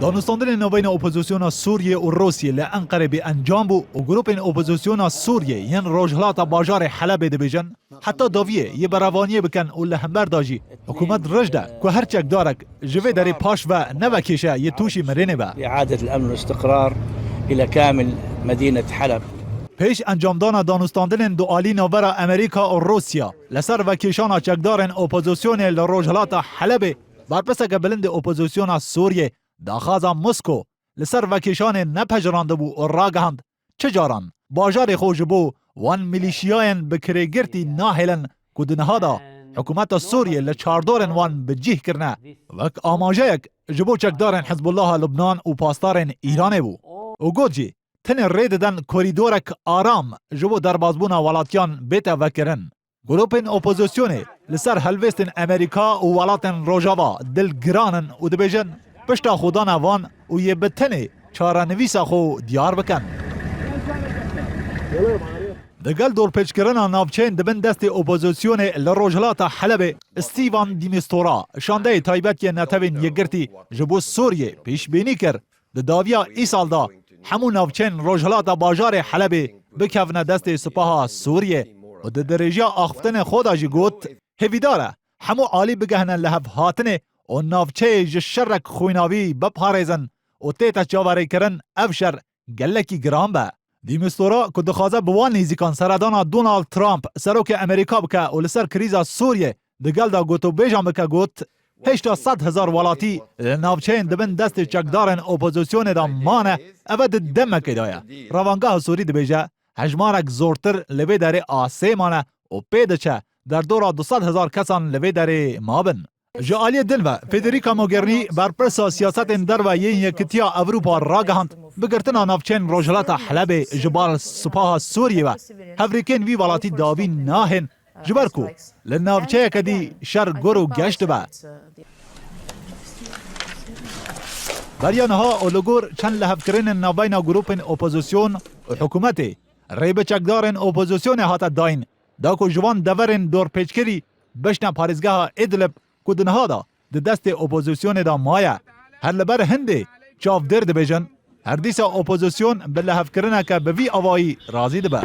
دانستاندن نوین اپوزیسیون سوریه و روسیه لانقره به انجام بو و گروپ اپوزیسیون سوریه ین روجهلات باجار حلب دبیجن حتی داویه یه براوانیه بکن و لهمبر داجی حکومت رجده که هر چک دارک جوه داری پاش و نوکیشه یه توشی مرینه با إعادة الأمن والاستقرار إلى كامل مدينة حلب. پیش انجامدان دانستاندن دوالی نوبر امریکا و روسیا لسر وکیشان چکدارن اپوزیسیون لروجهلات حلب برپسک بلند اپوزیسیون سوریه داخازا مسکو لسر وکیشان نپجرانده بو و راگهند چجاران باجار خوش بو وان میلیشیاین بکریگرتی ناهلن کدنهادا حکومت سوریه لچاردورن وان بجیه کرنه وک آماجه یک جبو چکدارن حزب الله لبنان و پاسدارن ایرانه بو و گوجی تن ریددن کوریدورک آرام جبو دربازبونا ولاتیان بیتا وکرن گروپن اپوزیسیونه لسر هلوستن امریکا و ولاتن روجاوا دل گرانن و دبیجن پشتا خودان وان و یه بتنه چارنویسا خو دیار بکن دگل دور پیچکرنا ناوچین دبن دست اپوزیسیون لروجهلات حلب استیوان دیمیستورا شانده تایبت یه نتوین یگرتی جبو سوریه پیش بینی کر داویا ای سال دا همون ناوچین روجهلات باجار حلب بکفنه دست سپاه سوریه و درجه آختن خود جی گوت هویداره همو عالی بگهنن لحف هاتنه و ناوچه جشرک خویناوی بپارزن و تیتا چاوری کرن افشر گلکی گرام به دیمستورا که دخوازه بوان نیزیکان سردانا دونالد ترامپ سروک امریکا بکه و لسر کریزا سوریه دگل دا گوتو بیجان بکه گوت هشتا 100,000 ولاتی ناوچین دبن دست چکدارن اپوزیسیون دا مانه اود دمکی دایه روانگاه سوری دبیجه هجمارک زورتر لبه داره آسه مانه و پیدچه در دورا 200,000 کسان لبه داره مابن جالی دلوه فدریکا موگرنی برپرس سیاست در و یکتیا اوروپا راگهاند بگرتنا نافچین روجهلات حلب جبال سپاه سوریه و هفریکین وی ولاتی داوی ناهن جبرکو لنافچه کدی شر گرو گشت با بریانها اولگور چند لحف کرن نابین گروپن اپوزیسیون و حکومتی ریب چکدارن اپوزیسیون هاتا داین داکو جوان دورن دور پیچکری بشن پارزگاه ادلب کدنها دا دست اپوزیسیون دا مایه هر لبر هنده چاف درد بیجن هر دیسا اپوزیسیون به لحف کرنه که به وی آوایی رازی ده با